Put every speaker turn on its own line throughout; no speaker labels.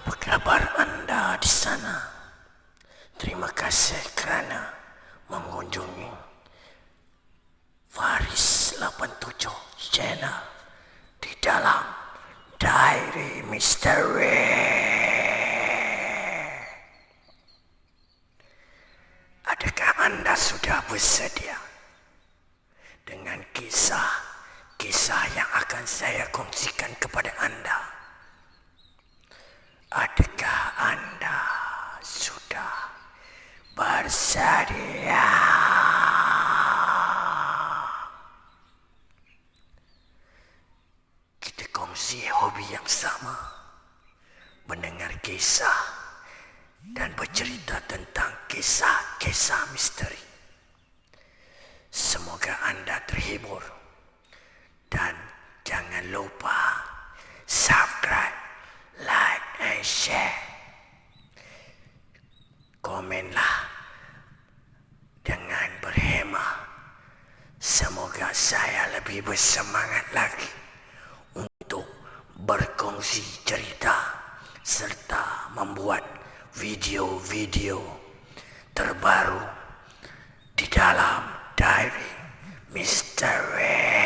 Apa kabar anda di sana? Terima kasih kerana mengunjungi Faris 87 channel di dalam Diary Misteri. Adakah anda sudah bersedia dengan kisah yang akan saya kongsikan kepada anda? Adakah anda sudah bersedia? Kita kongsi hobi yang sama, mendengar kisah dan bercerita tentang kisah-kisah misteri. Semoga anda terhibur dan jangan lupa subscribe, like and share. Komenlah dengan berhemah. Semoga saya lebih bersemangat lagi untuk berkongsi cerita serta membuat video-video terbaru di dalam Diary Misteri.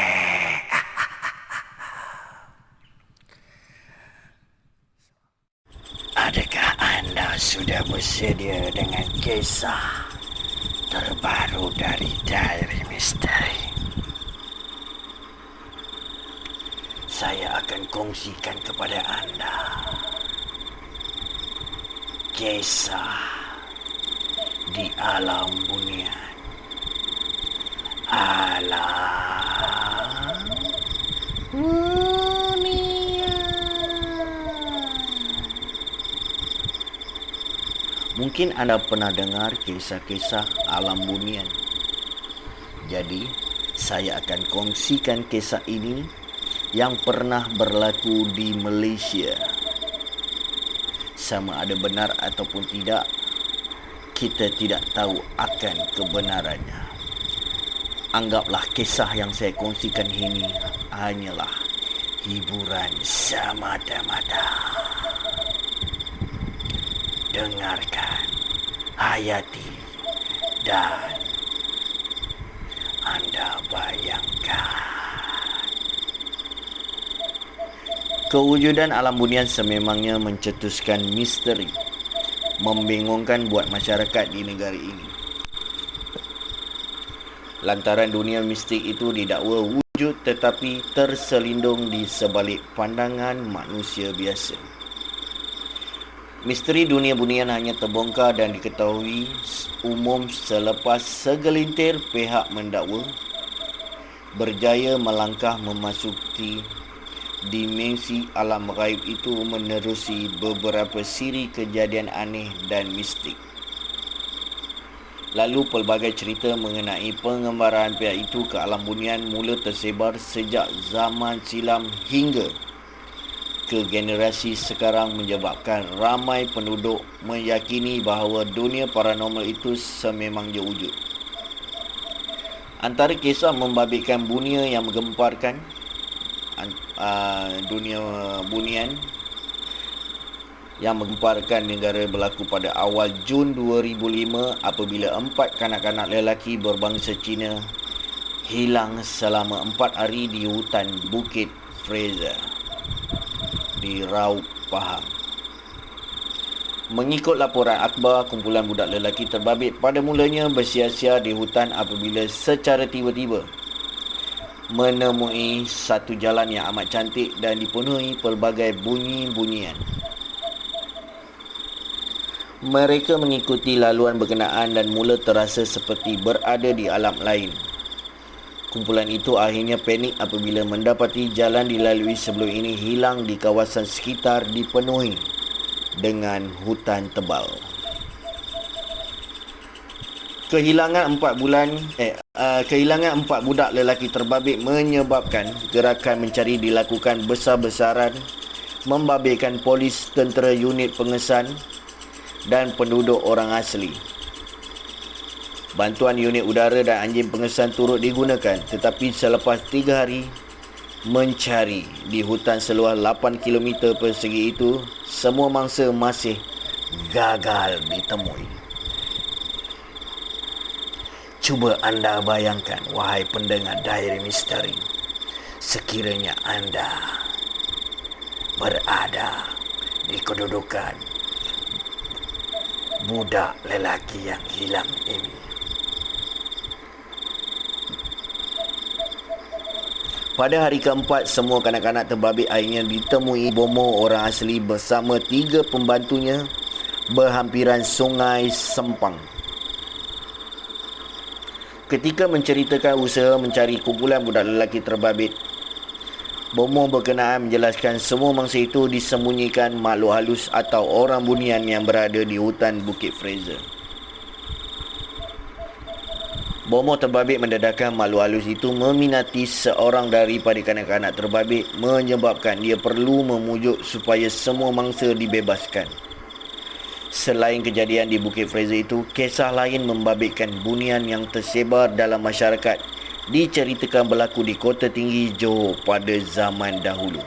Adakah anda sudah bersedia dengan kisah terbaru dari Diary Misteri? Saya akan kongsikan kepada anda kisah di alam bunian. Alam bunian. Mungkin anda pernah dengar kisah-kisah alam bunian. Jadi, saya akan kongsikan kisah ini yang pernah berlaku di Malaysia. Sama ada benar ataupun tidak, kita tidak tahu akan kebenarannya. Anggaplah kisah yang saya kongsikan ini hanyalah hiburan semata-mata. Dengarkan, hayati, dan anda bayangkan. Kewujudan alam bunian sememangnya mencetuskan misteri, membingungkan buat masyarakat di negara ini. Lantaran dunia mistik itu didakwa wujud tetapi terselindung di sebalik pandangan manusia biasa. Misteri dunia bunian hanya terbongkar dan diketahui umum selepas segelintir pihak mendakwa berjaya melangkah memasuki dimensi alam gaib itu menerusi beberapa siri kejadian aneh dan mistik. Lalu pelbagai cerita mengenai pengembaraan pihak itu ke alam bunian mula tersebar sejak zaman silam hingga ke generasi sekarang, menyebabkan ramai penduduk meyakini bahawa dunia paranormal itu sememangnya wujud. Antara kisah membabitkan dunia yang menggemparkan dunia bunian yang menggemparkan negara berlaku pada awal Jun 2005 apabila 4 kanak-kanak lelaki berbangsa Cina hilang selama 4 hari di hutan Bukit Fraser di Raub, Pahang. Mengikut laporan akhbar, kumpulan budak lelaki terbabit pada mulanya bersia-sia di hutan apabila secara tiba-tiba menemui satu jalan yang amat cantik dan dipenuhi pelbagai bunyi-bunyian. Mereka mengikuti laluan berkenaan dan mula terasa seperti berada di alam lain. Kumpulan itu akhirnya panik apabila mendapati jalan dilalui sebelum ini hilang di kawasan sekitar dipenuhi dengan hutan tebal. Kehilangan 4 budak lelaki terbabit menyebabkan gerakan mencari dilakukan besar-besaran, membabitkan polis, tentera, unit pengesan dan penduduk orang asli. Bantuan unit udara dan anjing pengesan turut digunakan, tetapi selepas 3 hari mencari di hutan seluas 8 km persegi itu, semua mangsa masih gagal ditemui. Cuba anda bayangkan, wahai pendengar Diary Misteri, sekiranya anda berada di kedudukan budak lelaki yang hilang ini. Pada hari keempat, semua kanak-kanak terbabit akhirnya ditemui Bomo orang asli bersama 3 pembantunya berhampiran Sungai Sempang. Ketika menceritakan usaha mencari kumpulan budak lelaki terbabit, Bomo berkenaan menjelaskan semua mangsa itu disembunyikan makhluk halus atau orang bunian yang berada di hutan Bukit Fraser. Bomo terbabit mendedahkan makhluk halus itu meminati seorang daripada kanak-kanak terbabit, menyebabkan dia perlu memujuk supaya semua mangsa dibebaskan. Selain kejadian di Bukit Fraser itu, kisah lain membabitkan bunian yang tersebar dalam masyarakat diceritakan berlaku di Kota Tinggi Johor pada zaman dahulu.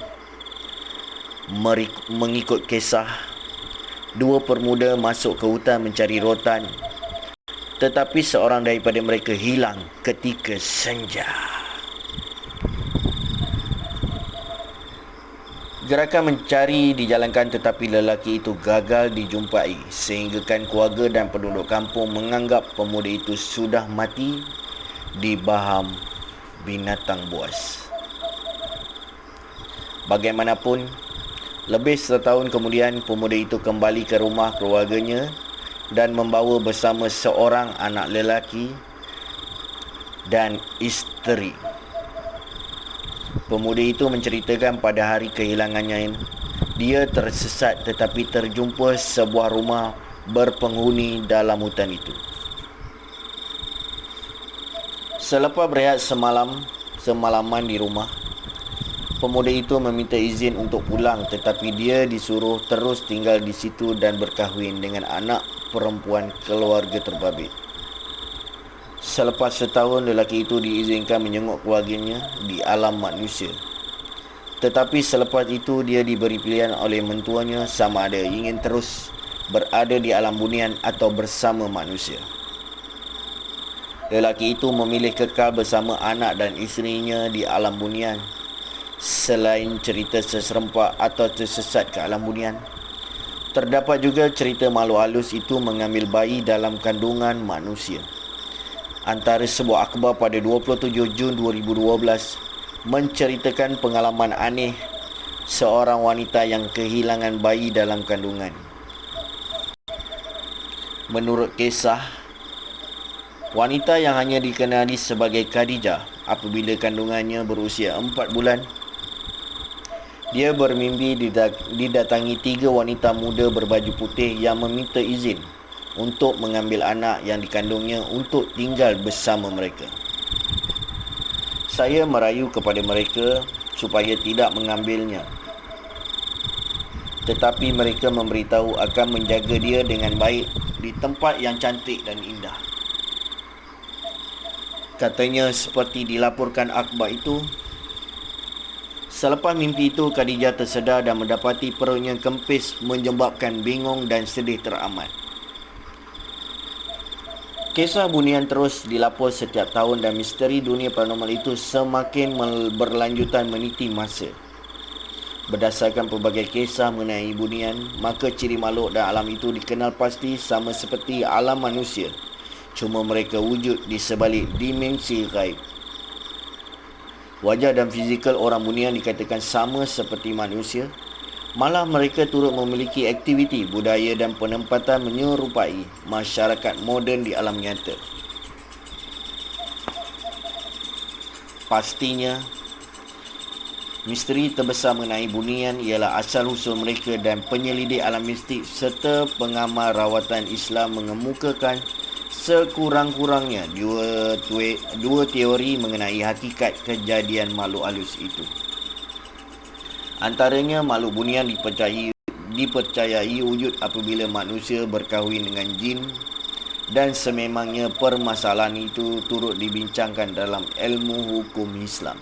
Mengikut kisah, 2 pemuda masuk ke hutan mencari rotan, tetapi seorang daripada mereka hilang ketika senja. Gerakan mencari dijalankan tetapi lelaki itu gagal dijumpai, sehinggakan keluarga dan penduduk kampung menganggap pemuda itu sudah mati dibaham binatang buas. Bagaimanapun, lebih setahun kemudian pemuda itu kembali ke rumah keluarganya dan membawa bersama seorang anak lelaki dan isteri. Pemuda itu menceritakan pada hari kehilangannya, dia tersesat tetapi terjumpa sebuah rumah berpenghuni dalam hutan itu. Selepas berehat semalaman di rumah, pemuda itu meminta izin untuk pulang, tetapi dia disuruh terus tinggal di situ dan berkahwin dengan anak perempuan keluarga terbabit. Selepas setahun, lelaki itu diizinkan menjenguk keluarganya di alam manusia. Tetapi selepas itu, dia diberi pilihan oleh mentuanya sama ada ingin terus berada di alam bunian atau bersama manusia. Lelaki itu memilih kekal bersama anak dan isterinya di alam bunian. Selain cerita seserempak atau tersesat ke alam bunian, terdapat juga cerita makhluk halus itu mengambil bayi dalam kandungan manusia. Antara sebuah akhbar pada 27 Jun 2012 menceritakan pengalaman aneh seorang wanita yang kehilangan bayi dalam kandungan. Menurut kisah, wanita yang hanya dikenali sebagai Khadijah, apabila kandungannya berusia 4 bulan, dia bermimpi didatangi 3 wanita muda berbaju putih yang meminta izin untuk mengambil anak yang dikandungnya untuk tinggal bersama mereka. Saya merayu kepada mereka supaya tidak mengambilnya, tetapi mereka memberitahu akan menjaga dia dengan baik di tempat yang cantik dan indah. Katanya seperti dilaporkan akhbar itu, selepas mimpi itu Khadijah tersedar dan mendapati perutnya kempis menyebabkan bingung dan sedih teramat. Kisah bunian terus dilapor setiap tahun dan misteri dunia paranormal itu semakin berlanjutan meniti masa. Berdasarkan pelbagai kisah mengenai bunian, maka ciri makhluk dan alam itu dikenal pasti sama seperti alam manusia. Cuma mereka wujud di sebalik dimensi gaib. Wajah dan fizikal orang bunian dikatakan sama seperti manusia. Malah mereka turut memiliki aktiviti, budaya dan penempatan menyerupai masyarakat moden di alam nyata. Pastinya, misteri terbesar mengenai bunian ialah asal-usul mereka dan penyelidik alam mistik serta pengamal rawatan Islam mengemukakan sekurang-kurangnya dua teori mengenai hakikat kejadian makhluk halus itu. Antaranya, makhluk bunian dipercayai wujud apabila manusia berkahwin dengan jin, dan sememangnya permasalahan itu turut dibincangkan dalam ilmu hukum Islam.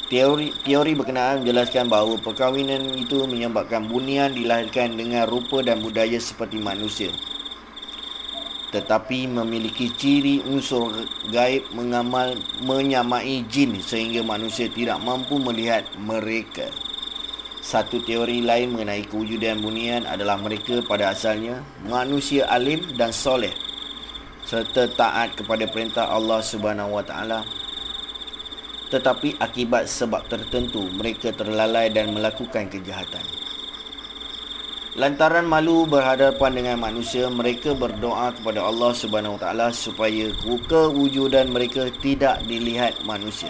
Teori berkenaan menjelaskan bahawa perkahwinan itu menyebabkan bunian dilahirkan dengan rupa dan budaya seperti manusia, tetapi memiliki ciri unsur gaib menyamai jin sehingga manusia tidak mampu melihat mereka. Satu teori lain mengenai kewujudan bunian adalah mereka pada asalnya manusia alim dan soleh serta taat kepada perintah Allah Subhanahu Wa Taala. Tetapi akibat sebab tertentu mereka terlalai dan melakukan kejahatan. Lantaran malu berhadapan dengan manusia, mereka berdoa kepada Allah Subhanahu Wa Taala supaya kewujudan mereka tidak dilihat manusia.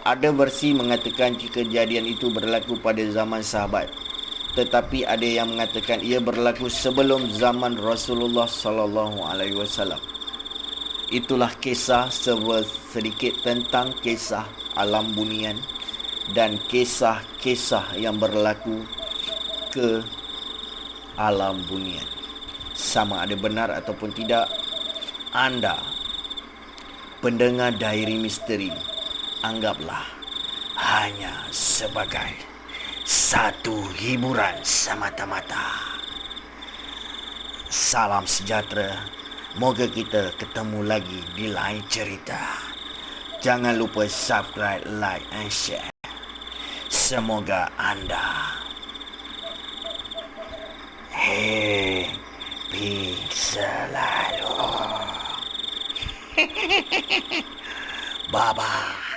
Ada versi mengatakan kejadian itu berlaku pada zaman sahabat, tetapi ada yang mengatakan ia berlaku sebelum zaman Rasulullah sallallahu alaihi wasallam. Itulah kisah sedikit tentang kisah alam bunian dan kisah-kisah yang berlaku ke alam bunian. Sama ada benar ataupun tidak, anda, pendengar Diary Misteri, anggaplah hanya sebagai satu hiburan semata-mata. Salam sejahtera. Moga kita ketemu lagi di lain cerita. Jangan lupa subscribe, like and share. Semoga anda happy selalu. Bye-bye.